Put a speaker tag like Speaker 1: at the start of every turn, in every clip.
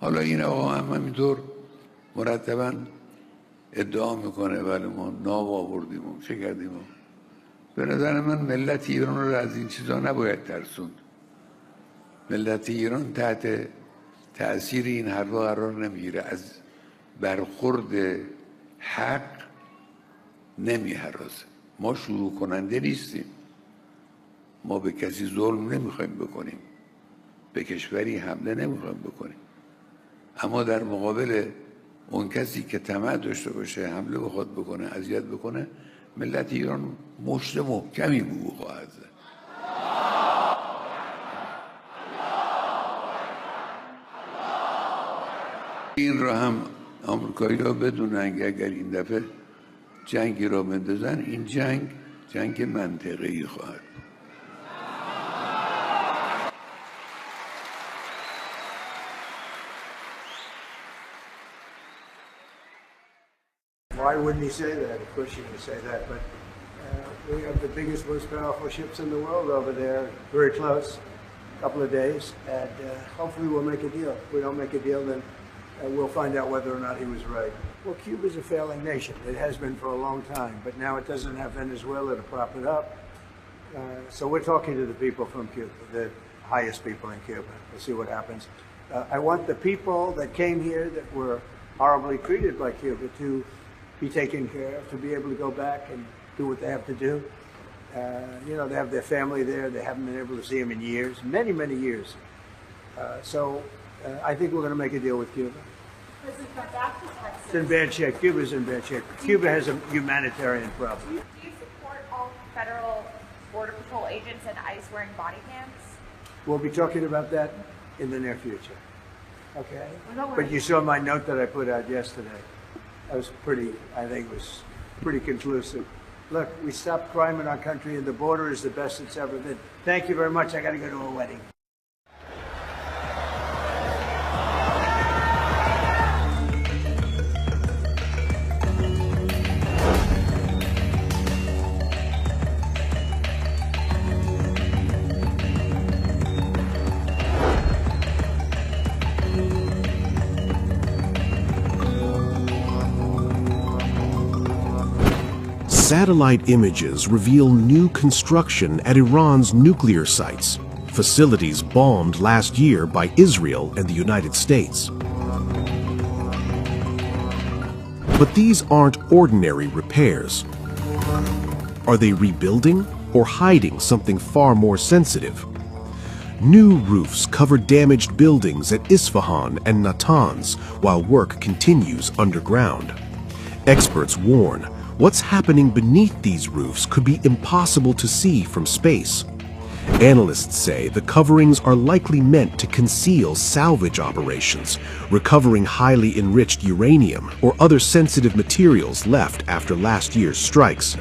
Speaker 1: حالا این آقا هم همینطور مرتباً ادعا میکنه ولی ما ناب آوردیم و چه کردیم. به نظر من ملت ایران رو از این چیزا نباید ترسوند. ملت ایران تحت تأثیر این حرفا قرار نمیگیره، از برخورد حق نمیهراسه. ما شروع کننده نیستیم، ما به کسی ظلم نمیخوایم بکنیم، به کشوری حمله نمیخوایم بکنیم، اما در مقابل اون کسی که طمع داشته باشه حمله بخواد بکنه، اذیت بکنه، ملت ایران مشت محکمی به او خواهد زد. این را هم آمریکایی‌ها بدونن که اگر این دفعه جنگی را بندازن، این جنگ منطقه‌ای خواهد.
Speaker 2: Why wouldn't he say that? Of course you're going to say that, but we have the biggest, most powerful ships in the world over there, very close, a couple of days, and hopefully we'll make a deal. If we don't make a deal, then we'll find out whether or not he was right. Well, Cuba's a failing nation. It has been for a long time, but now it doesn't have Venezuela to prop it up. So we're talking to the people from Cuba, the highest people in Cuba. We'll see what happens. I want the people that came here that were horribly treated by Cuba to be taken care of, to be able to go back and do what they have to do. You know, they have their family there. They haven't been able to see them in years, many, many years. So I think we're going to make a deal with Cuba. It's in bad shape. Cuba's in bad shape. Cuba has a humanitarian problem.
Speaker 3: Do you support all federal Border Patrol agents and ICE wearing body cams?
Speaker 2: We'll be talking about that in the near future. Okay? But you saw my note that I put out yesterday. That was pretty, I think it was pretty conclusive. Look, we stopped crime in our country and the border is the best it's ever been. Thank you very much. I got to go to a wedding.
Speaker 4: Satellite images reveal new construction at Iran's nuclear sites, facilities bombed last year by Israel and the United States. But these aren't ordinary repairs. Are they rebuilding or hiding something far more sensitive? New roofs cover damaged buildings at Isfahan and Natanz while work continues underground. Experts warn what's happening beneath these roofs could be impossible to see from space. Analysts say the coverings are likely meant to conceal salvage operations, recovering highly enriched uranium or other sensitive materials left after last year's strikes.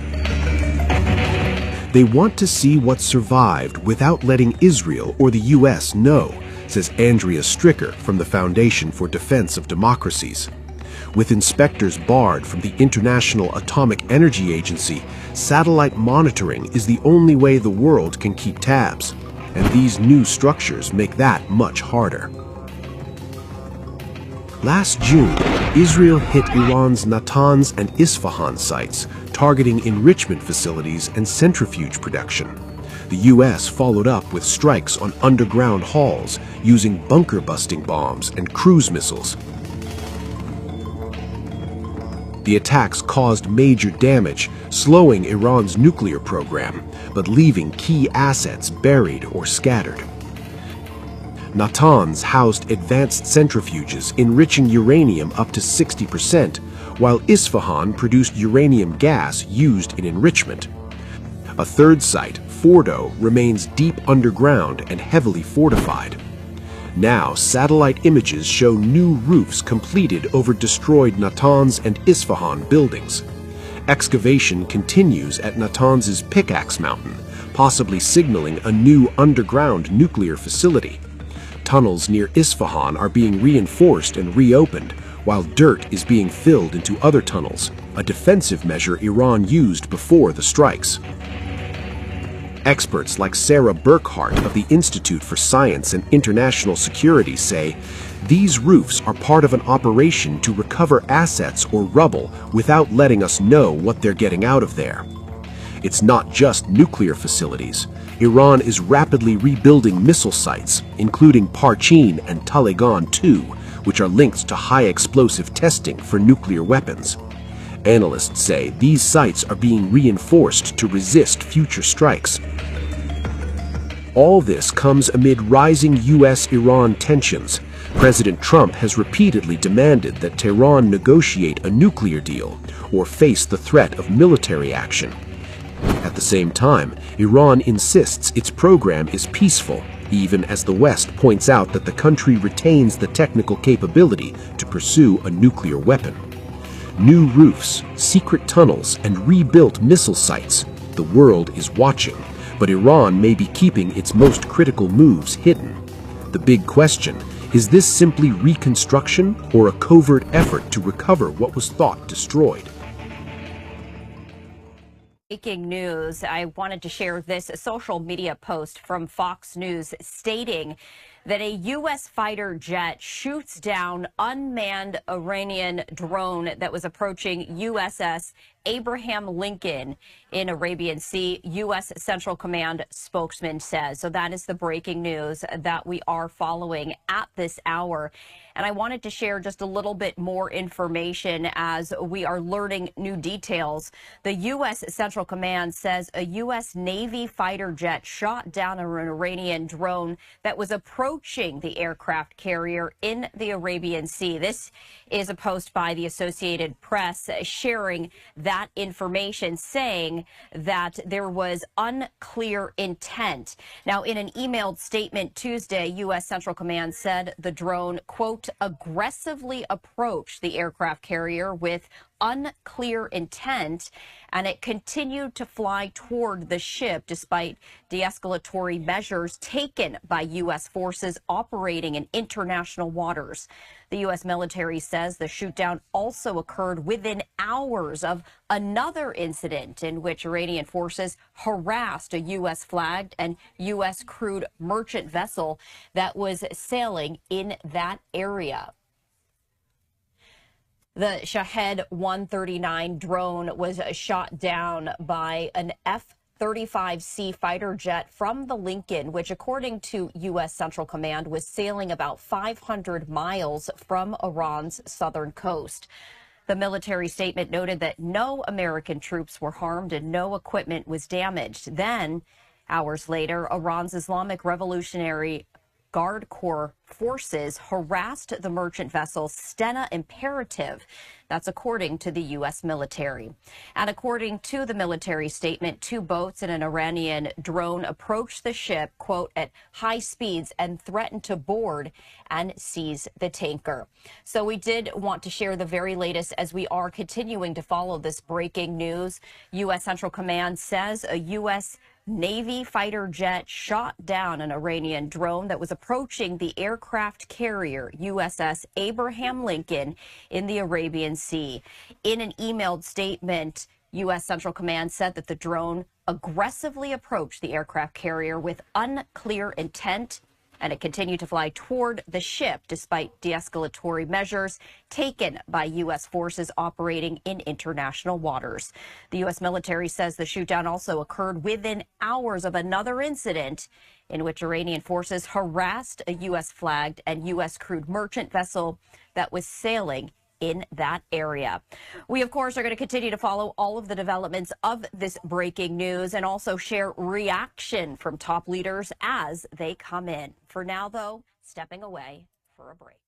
Speaker 4: They want to see what survived without letting Israel or the U.S. know, says Andrea Stricker from the Foundation for Defense of Democracies. With inspectors barred from the International Atomic Energy Agency, satellite monitoring is the only way the world can keep tabs, and these new structures make that much harder. Last June, Israel hit Iran's Natanz and Isfahan sites, targeting enrichment facilities and centrifuge production. The U.S. followed up with strikes on underground halls using bunker-busting bombs and cruise missiles. The attacks caused major damage, slowing Iran's nuclear program, but leaving key assets buried or scattered. Natanz housed advanced centrifuges enriching uranium up to 60%, while Isfahan produced uranium gas used in enrichment. A third site, Fordo, remains deep underground and heavily fortified. Now, satellite images show new roofs completed over destroyed Natanz and Isfahan buildings. Excavation continues at Natanz's Pickaxe Mountain, possibly signaling a new underground nuclear facility. Tunnels near Isfahan are being reinforced and reopened, while dirt is being filled into other tunnels, a defensive measure Iran used before the strikes. Experts like Sarah Burkhart of the Institute for Science and International Security say these roofs are part of an operation to recover assets or rubble without letting us know what they're getting out of there. It's not just nuclear facilities. Iran is rapidly rebuilding missile sites, including Parchin and Talegan 2, which are linked to high explosive testing for nuclear weapons. Analysts say these sites are being reinforced to resist future strikes. All this comes amid rising U.S.-Iran tensions. President Trump has repeatedly demanded that Tehran negotiate a nuclear deal or face the threat of military action. At the same time, Iran insists its program is peaceful, even as the West points out that the country retains the technical capability to pursue a nuclear weapon. New roofs, secret tunnels, and rebuilt missile sites. The world is watching, but Iran may be keeping its most critical moves hidden. The big question, is this simply reconstruction or a covert effort to recover what was thought destroyed?
Speaker 5: Breaking news. I wanted to share this social media post from Fox News stating that a U.S. fighter jet shoots down unmanned Iranian drone that was approaching USS Abraham Lincoln in Arabian Sea, U.S. Central Command spokesman says. So that is the breaking news that we are following at this hour. And I wanted to share just a little bit more information as we are learning new details. The U.S. Central Command says a U.S. Navy fighter jet shot down an Iranian drone that was approaching the aircraft carrier in the Arabian Sea. This is a post by the Associated Press sharing that information, saying that there was unclear intent. Now, in an emailed statement Tuesday, U.S. Central Command said the drone, quote, aggressively approached the aircraft carrier with unclear intent, and it continued to fly toward the ship despite de-escalatory measures taken by U.S. forces operating in international waters. The U.S. military says the shootdown also occurred within hours of another incident in which Iranian forces harassed a U.S. flagged and U.S. crewed merchant vessel that was sailing in that area. The Shahed 139 drone was shot down by an F-35C fighter jet from the Lincoln, which, according to U.S. Central Command, was sailing about 500 miles from Iran's southern coast. The military statement noted that no American troops were harmed and no equipment was damaged. Then, hours later, Iran's Islamic Revolutionary Guard Corps forces harassed the merchant vessel Stena Imperative. That's according to the U.S. military. And according to the military statement, two boats and an Iranian drone approached the ship, quote, at high speeds and threatened to board and seize the tanker. So we did want to share the very latest as we are continuing to follow this breaking news. U.S. Central Command says a U.S. Navy fighter jet shot down an Iranian drone that was approaching the aircraft carrier USS Abraham Lincoln in the Arabian Sea. In an emailed statement, U.S. Central Command said that the drone aggressively approached the aircraft carrier with unclear intent, and it continued to fly toward the ship despite de-escalatory measures taken by U.S. forces operating in international waters. The U.S. military says the shootdown also occurred within hours of another incident in which Iranian forces harassed a U.S. flagged and U.S. crewed merchant vessel that was sailing in that area. We, of course, are going to continue to follow all of the developments of this breaking news and also share reaction from top leaders as they come in. For now, though, stepping away for a break.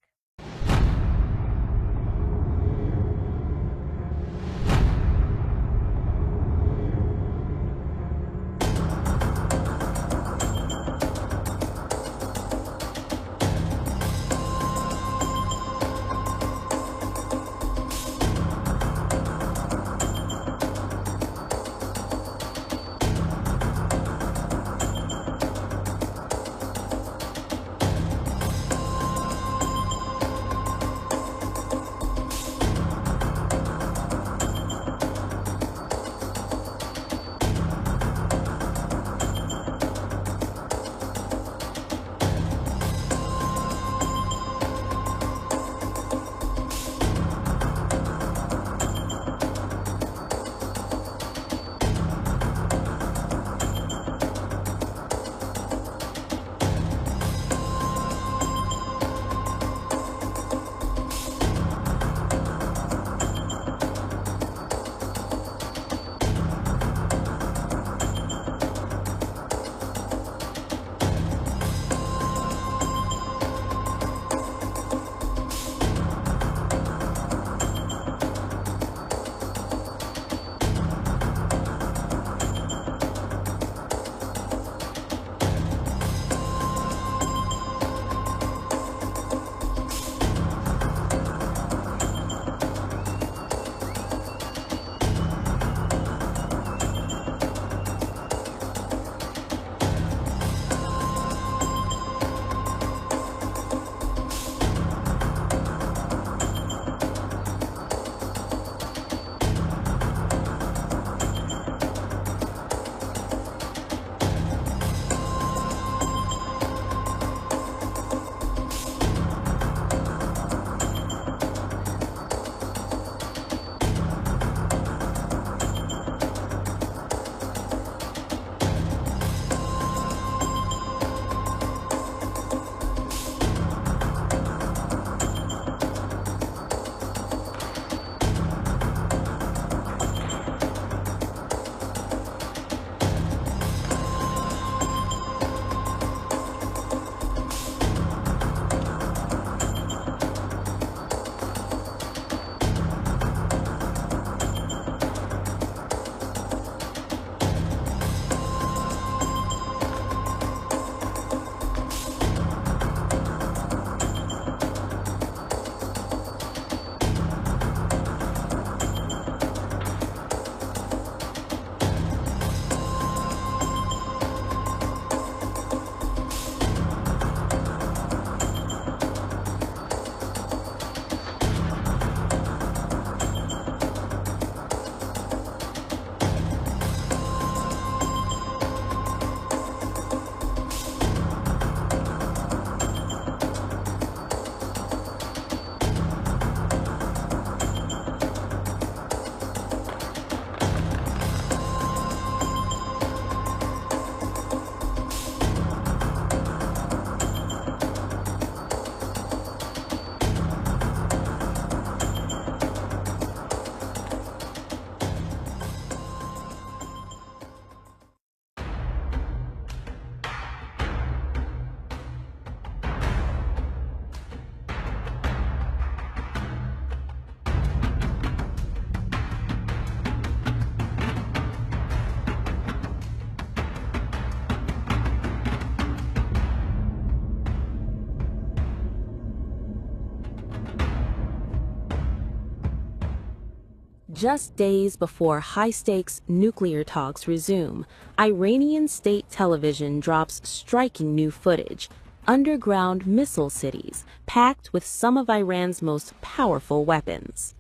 Speaker 6: Just days before high-stakes nuclear talks resume, Iranian state television drops striking new footage: underground missile cities packed with some of Iran's most powerful weapons.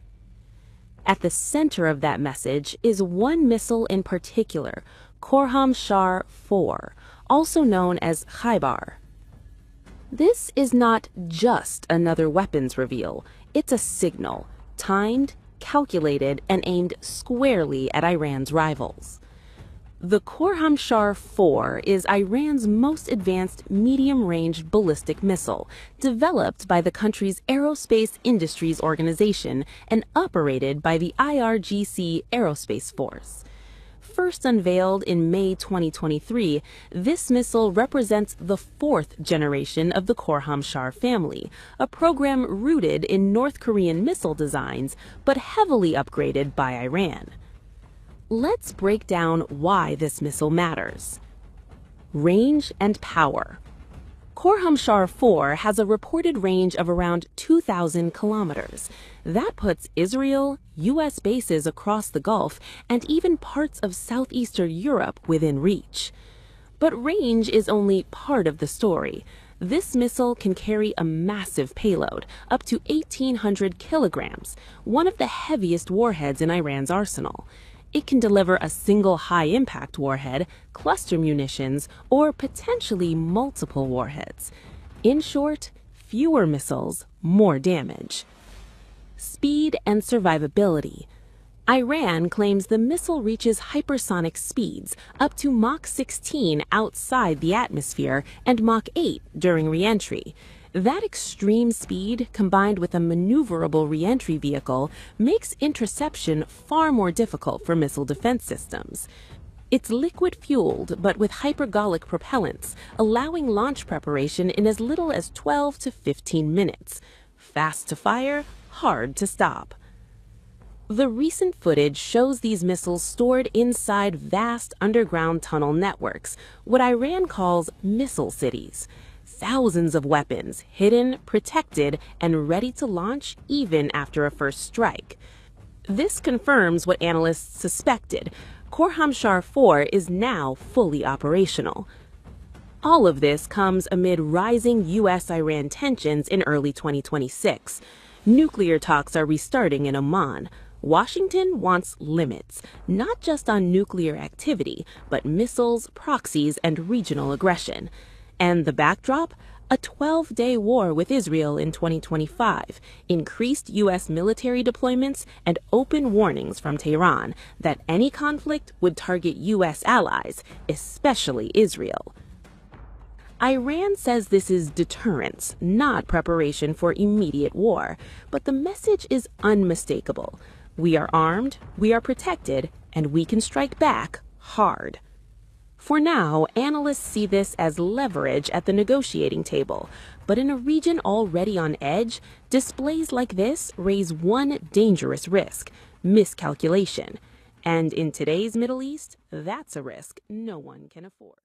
Speaker 6: At the center of that message is one missile in particular, Khorramshahr 4, also known as Khaybar. This is not just another weapons reveal, it's a signal, timed, calculated, and aimed squarely at Iran's rivals. The Khorramshahr 4 is Iran's most advanced medium-range ballistic missile, developed by the country's Aerospace Industries Organization and operated by the IRGC Aerospace Force. First unveiled in May 2023, this missile represents the fourth generation of the Khorramshahr family, a program rooted in North Korean missile designs but heavily upgraded by Iran. Let's break down why this missile matters. Range and power. Khorramshahr 4 has a reported range of around 2,000 kilometers. That puts Israel, U.S. bases across the Gulf, and even parts of southeastern Europe within reach. But range is only part of the story. This missile can carry a massive payload, up to 1,800 kilograms, one of the heaviest warheads in Iran's arsenal. It can deliver a single high-impact warhead, cluster munitions, or potentially multiple warheads. In short, fewer missiles, more damage. Speed and survivability. Iran claims the missile reaches hypersonic speeds, up to Mach 16 outside the atmosphere and Mach 8 during re-entry. That extreme speed, combined with a maneuverable re-entry vehicle, makes interception far more difficult for missile defense systems. It's liquid-fueled, but with hypergolic propellants, allowing launch preparation in as little as 12 to 15 minutes. Fast to fire, hard to stop. The recent footage shows these missiles stored inside vast underground tunnel networks, what Iran calls missile cities. Thousands of weapons, hidden, protected, and ready to launch even after a first strike. This confirms what analysts suspected. Khorramshahr 4 is now fully operational. All of this comes amid rising U.S.-Iran tensions in early 2026. Nuclear talks are restarting in Oman. Washington wants limits, not just on nuclear activity, but missiles, proxies, and regional aggression. And the backdrop? A 12-day war with Israel in 2025, increased U.S. military deployments, and open warnings from Tehran that any conflict would target U.S. allies, especially Israel. Iran says this is deterrence, not preparation for immediate war, but the message is unmistakable. We are armed, we are protected, and we can strike back hard. For now, analysts see this as leverage at the negotiating table, but in a region already on edge, displays like this raise one dangerous risk: miscalculation. And in today's Middle East, that's a risk no one can afford.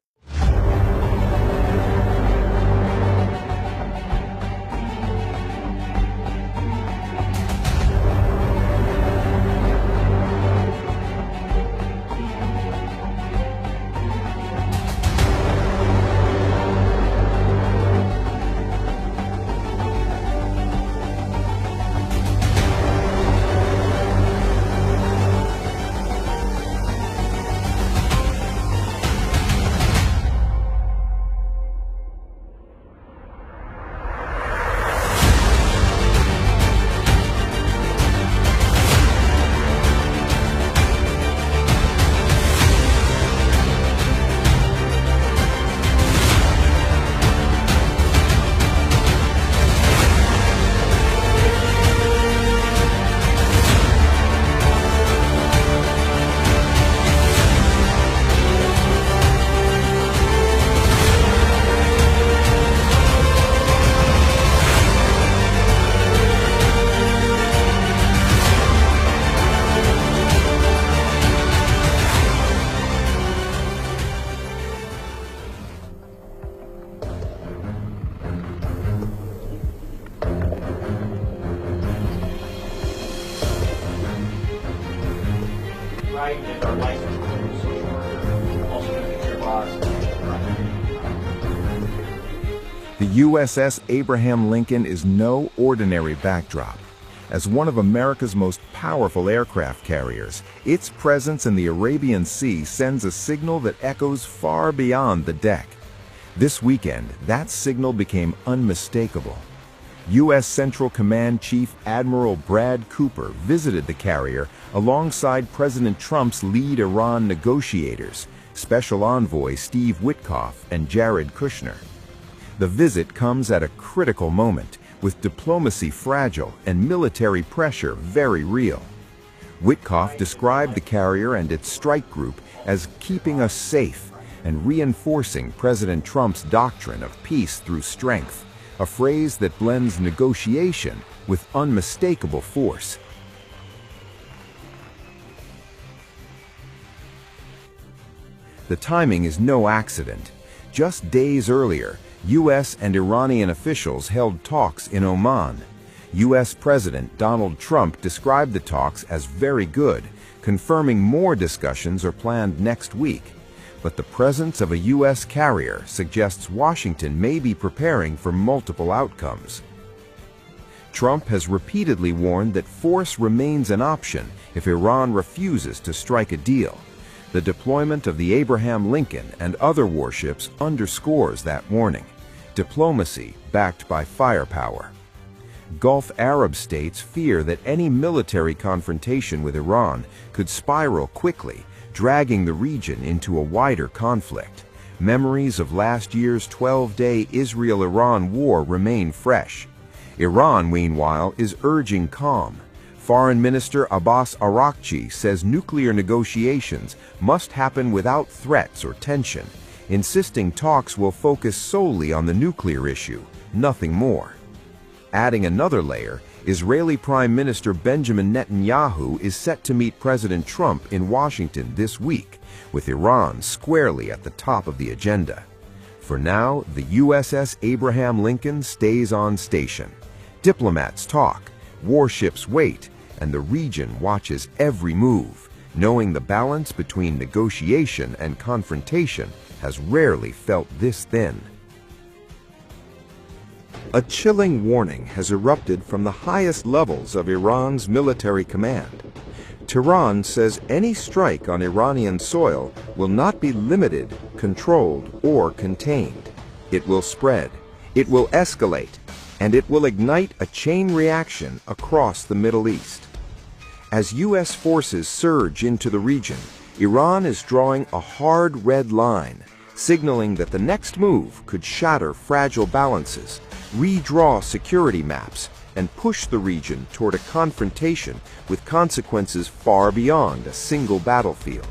Speaker 7: get our license, also going to get your boss.
Speaker 8: The USS Abraham Lincoln is no ordinary backdrop. As one of America's most powerful aircraft carriers, its presence in the Arabian Sea sends a signal that echoes far beyond the deck. This weekend, that signal became unmistakable. U.S. Central Command Chief Admiral Brad Cooper visited the carrier alongside President Trump's lead Iran negotiators, Special Envoy Steve Witkoff and Jared Kushner. The visit comes at a critical moment, with diplomacy fragile and military pressure very real. Witkoff described the carrier and its strike group as keeping us safe and reinforcing President Trump's doctrine of peace through strength, a phrase that blends negotiation with unmistakable force. The timing is no accident. Just days earlier, U.S. and Iranian officials held talks in Oman. U.S. President Donald Trump described the talks as very good, confirming more discussions are planned next week. But the presence of a U.S. carrier suggests Washington may be preparing for multiple outcomes. Trump has repeatedly warned that force remains an option if Iran refuses to strike a deal. The deployment of the Abraham Lincoln and other warships underscores that warning. Diplomacy backed by firepower. Gulf Arab states fear that any military confrontation with Iran could spiral quickly, dragging the region into a wider conflict. Memories of last year's 12-day Israel-Iran war remain fresh. Iran, meanwhile, is urging calm. Foreign Minister Abbas Araghchi says nuclear negotiations must happen without threats or tension, insisting talks will focus solely on the nuclear issue, nothing more. Adding another layer, Israeli Prime Minister Benjamin Netanyahu is set to meet President Trump in Washington this week, with Iran squarely at the top of the agenda. For now, the USS Abraham Lincoln stays on station. Diplomats talk, warships wait, and the region watches every move, knowing the balance between negotiation and confrontation has rarely felt this thin. A chilling warning has erupted from the highest levels of Iran's military command. Tehran says any strike on Iranian soil will not be limited, controlled, or contained. It will spread, it will escalate, and it will ignite a chain reaction across the Middle East. As U.S. forces surge into the region, Iran is drawing a hard red line, signaling that the next move could shatter fragile balances, redraw security maps, and push the region toward a confrontation with consequences far beyond a single battlefield.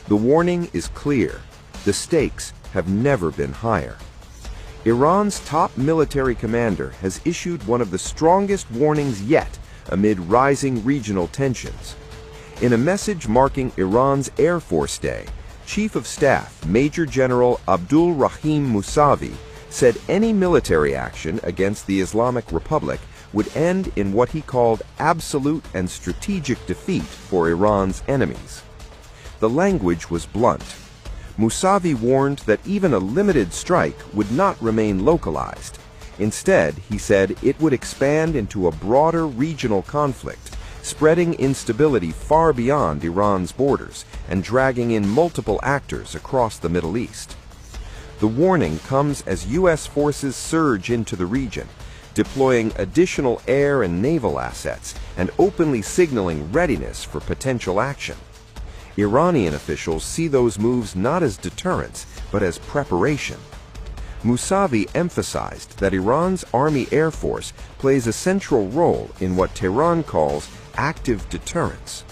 Speaker 8: The warning is clear. The stakes have never been higher. Iran's top military commander has issued one of the strongest warnings yet amid rising regional tensions. In a message marking Iran's Air Force Day, Chief of Staff Major General Abdul Rahim Musavi said any military action against the Islamic Republic would end in what he called absolute and strategic defeat for Iran's enemies. The language was blunt. Musavi warned that even a limited strike would not remain localized. Instead, he said it would expand into a broader regional conflict, spreading instability far beyond Iran's borders and dragging in multiple actors across the Middle East. The warning comes as U.S. forces surge into the region, deploying additional air and naval assets and openly signaling readiness for potential action. Iranian officials see those moves not as deterrence, but as preparation. Musavi emphasized that Iran's Army Air Force plays a central role in what Tehran calls active deterrence.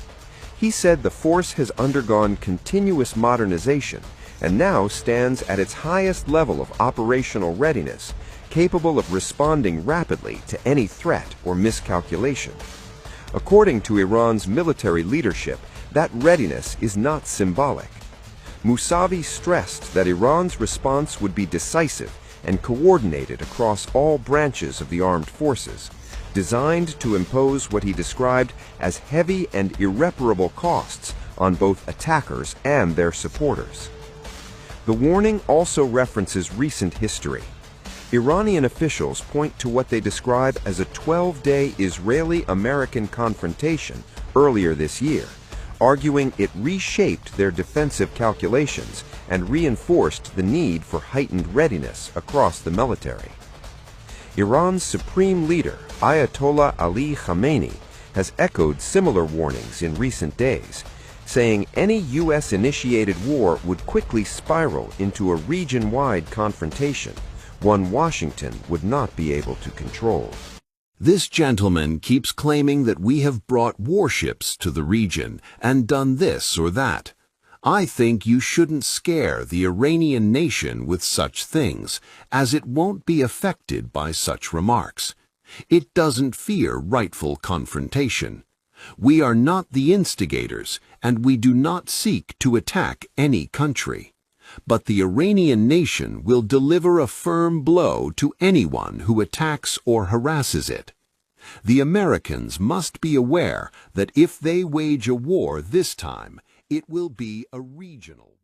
Speaker 8: He said the force has undergone continuous modernization and now stands at its highest level of operational readiness, capable of responding rapidly to any threat or miscalculation. According to Iran's military leadership, that readiness is not symbolic. Musavi stressed that Iran's response would be decisive and coordinated across all branches of the armed forces, designed to impose what he described as heavy and irreparable costs on both attackers and their supporters. The warning also references recent history. Iranian officials point to what they describe as a 12-day Israeli-American confrontation earlier this year, arguing it reshaped their defensive calculations and reinforced the need for heightened readiness across the military. Iran's supreme leader, Ayatollah Ali Khamenei, has echoed similar warnings in recent days, saying any U.S.-initiated war would quickly spiral into a region-wide confrontation, one Washington would not be able to control.
Speaker 9: This gentleman keeps claiming that we have brought warships to the region and done this or that. I think you shouldn't scare the Iranian nation with such things, as it won't be affected by such remarks. It doesn't fear rightful confrontation. We are not the instigators, and we do not seek to attack any country. But the Iranian nation will deliver a firm blow to anyone who attacks or harasses it. The Americans must be aware that if they wage a war this time, it will be a regional